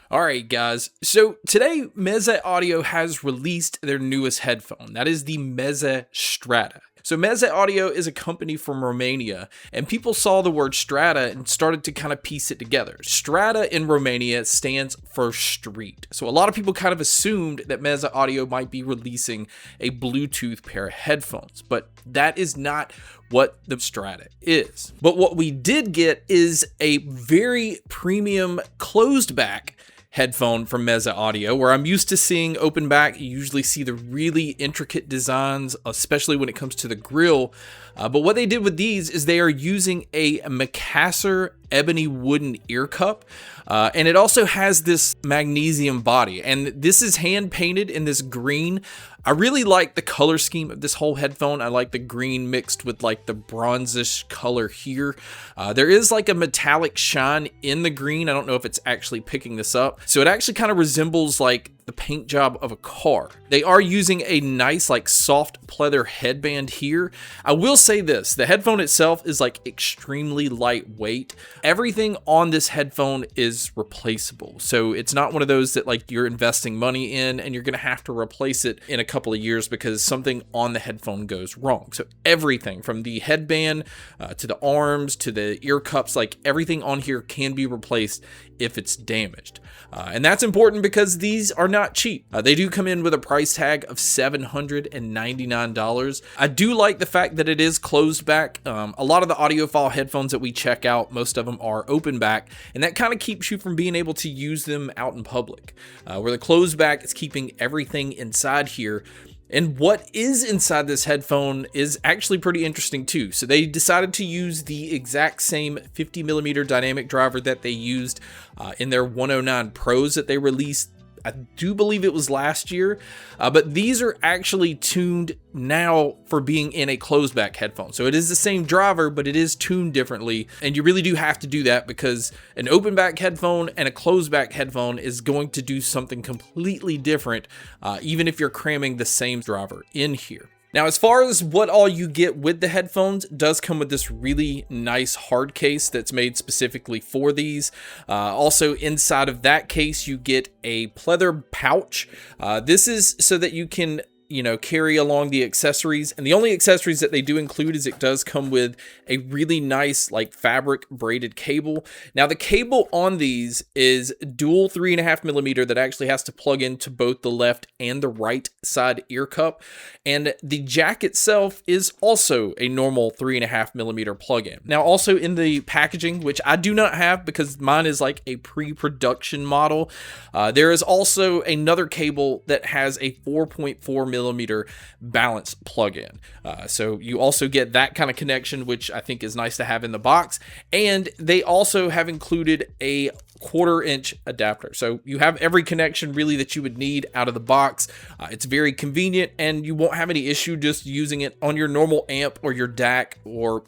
Alright guys, so today Meze Audio has released their newest headphone. That is the Meze Strada. So Meze Audio is a company from Romania, and people saw the word Strata and started to kind of piece it together. Strata in Romania stands for street. So a lot of people kind of assumed that Meze Audio might be releasing a Bluetooth pair of headphones, but that is not what the Strata is. But what we did get is a very premium closed back headphone from Meze Audio, where I'm used to seeing open back. You usually see the really intricate designs, especially when it comes to the grill. But what they did with these is they are using a Macassar ebony wooden ear cup, and it also has this magnesium body, and this is hand painted in this green. I really like the color scheme of this whole headphone. I like the green mixed with like the bronzish color here. There is like a metallic shine in the green. I don't know if it's actually picking this up. So it actually kind of resembles like the paint job of a car. They are using a nice like soft pleather headband here. I will say this, the headphone itself is like extremely lightweight. Everything on this headphone is replaceable. So it's not one of those that like you're investing money in and you're gonna have to replace it in a couple of years because something on the headphone goes wrong. So everything from the headband to the arms to the ear cups, like everything on here can be replaced if it's damaged. And that's important because these are not cheap. They do come in with a price tag of $799. I do like the fact that it is closed back. A lot of the audiophile headphones that we check out, most of them are open back, and that kind of keeps you from being able to use them out in public. Where the closed back is keeping everything inside here. And what is inside this headphone is actually pretty interesting too. So they decided to use the exact same 50mm dynamic driver that they used in their 109 Pros that they released. I do believe it was last year, but these are actually tuned now for being in a closed back headphone. So it is the same driver, but it is tuned differently. And you really do have to do that because an open back headphone and a closed back headphone is going to do something completely different, even if you're cramming the same driver in here. Now, as far as what all you get with the headphones, it does come with this really nice hard case that's made specifically for these. Also, inside of that case, you get a pleather pouch. This is so that you can carry along the accessories, and the only accessories that they do include is it does come with a really nice like fabric braided cable. Now the cable on these is dual 3.5mm that actually has to plug into both the left and the right side ear cup, and the jack itself is also a normal 3.5mm plug-in. Now also in the packaging, which I do not have because mine is like a pre-production model, there is also another cable that has a 4.4mm balance plug-in. So you also get that kind of connection, which I think is nice to have in the box. And they also have included a 1/4-inch adapter. So you have every connection really that you would need out of the box. It's very convenient and you won't have any issue just using it on your normal amp or your DAC or,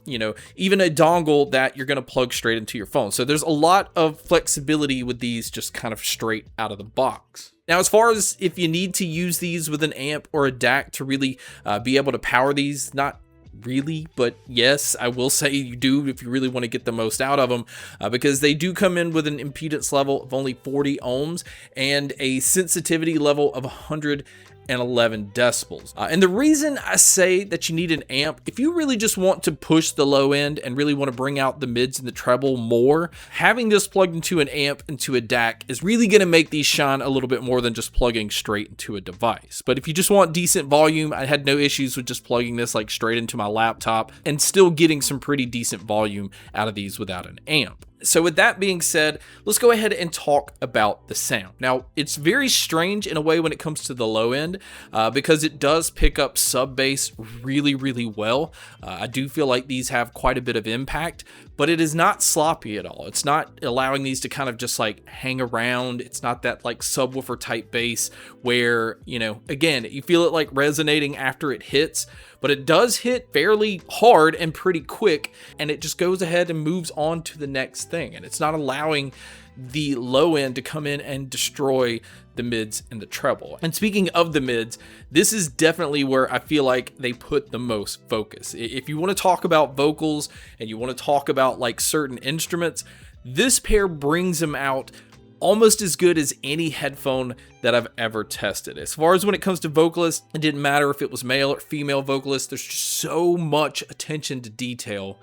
even a dongle that you're going to plug straight into your phone. So there's a lot of flexibility with these just kind of straight out of the box. Now, as far as if you need to use these with an amp or a DAC to really be able to power these, not really, but yes, I will say you do if you really want to get the most out of them, because they do come in with an impedance level of only 40 ohms and a sensitivity level of 111 decibels. And the reason I say that you need an amp, if you really just want to push the low end and really want to bring out the mids and the treble more, having this plugged into an amp into a DAC is really going to make these shine a little bit more than just plugging straight into a device. But if you just want decent volume, I had no issues with just plugging this like straight into my laptop and still getting some pretty decent volume out of these without an amp. So with that being said, let's go ahead and talk about the sound. Now, it's very strange in a way when it comes to the low end because it does pick up sub bass really, really well. I do feel like these have quite a bit of impact, but it is not sloppy at all. It's not allowing these to kind of just like hang around. It's not that like subwoofer type bass where, again, you feel it like resonating after it hits, but it does hit fairly hard and pretty quick, and it just goes ahead and moves on to the next thing. And it's not allowing the low end to come in and destroy the mids and the treble. And speaking of the mids, this is definitely where I feel like they put the most focus. If you want to talk about vocals and you want to talk about like certain instruments, this pair brings them out almost as good as any headphone that I've ever tested. As far as when it comes to vocalists, it didn't matter if it was male or female vocalists. There's just so much attention to detail.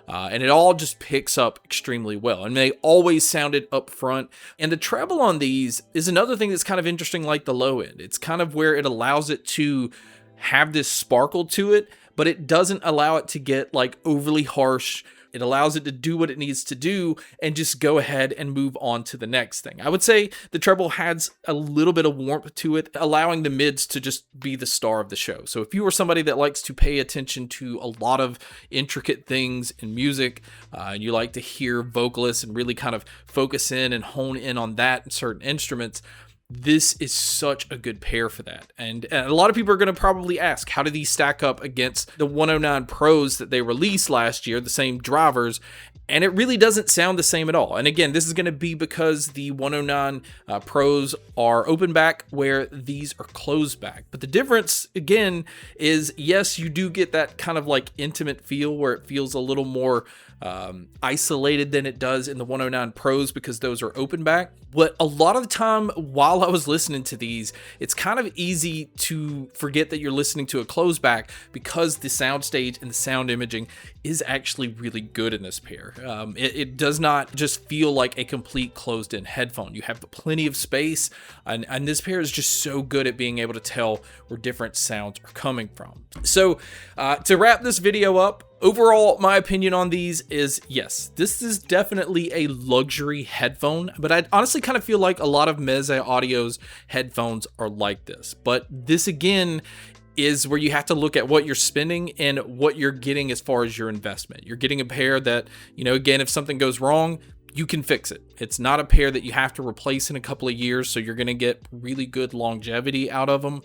And it all just picks up extremely well. And they always sounded up front. And the treble on these is another thing that's kind of interesting, like the low end. It's kind of where it allows it to have this sparkle to it, but it doesn't allow it to get like overly harsh. It allows it to do what it needs to do and just go ahead and move on to the next thing. I would say the treble has a little bit of warmth to it, allowing the mids to just be the star of the show. So if you are somebody that likes to pay attention to a lot of intricate things in music, and you like to hear vocalists and really kind of focus in and hone in on that in certain instruments, this is such a good pair for that. And a lot of people are going to probably ask, how do these stack up against the 109 Pros that they released last year, the same drivers? And it really doesn't sound the same at all. And again, this is going to be because the 109 Pros are open back, where these are closed back. But the difference, again, is yes, you do get that kind of like intimate feel where it feels a little more isolated than it does in the 109 Pros because those are open back. But a lot of the time while I was listening to these, it's kind of easy to forget that you're listening to a closed back because the soundstage and the sound imaging is actually really good in this pair. It does not just feel like a complete closed-in headphone. You have plenty of space, and this pair is just so good at being able to tell where different sounds are coming from. So to wrap this video up, overall, my opinion on these is, yes, this is definitely a luxury headphone, but I honestly kind of feel like a lot of Meze Audio's headphones are like this. But this, again, is where you have to look at what you're spending and what you're getting as far as your investment. You're getting a pair that, again, if something goes wrong, you can fix it. It's not a pair that you have to replace in a couple of years, so you're going to get really good longevity out of them.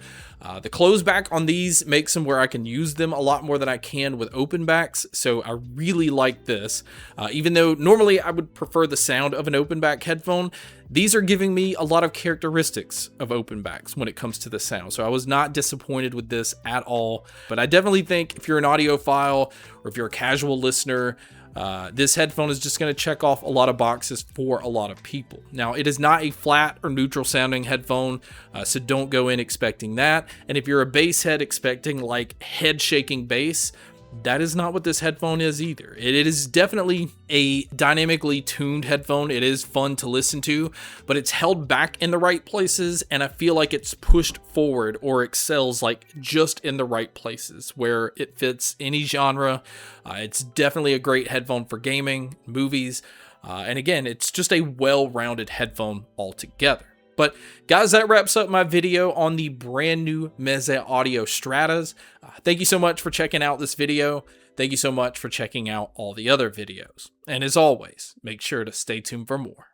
The closed back on these makes them where I can use them a lot more than I can with open backs, so I really like this. Even though normally I would prefer the sound of an open back headphone, these are giving me a lot of characteristics of open backs when it comes to the sound, so I was not disappointed with this at all. But I definitely think if you're an audiophile or if you're a casual listener, this headphone is just going to check off a lot of boxes for a lot of people. Now, it is not a flat or neutral sounding headphone, so don't go in expecting that. And if you're a bass head expecting like head shaking bass, that is not what this headphone is either. It is definitely a dynamically tuned headphone. It is fun to listen to, but it's held back in the right places, and I feel like it's pushed forward or excels like just in the right places where it fits any genre. It's definitely a great headphone for gaming, movies, and again, it's just a well-rounded headphone altogether. But guys, that wraps up my video on the brand new Meze Audio Stratas. Thank you so much for checking out this video. Thank you so much for checking out all the other videos. And as always, make sure to stay tuned for more.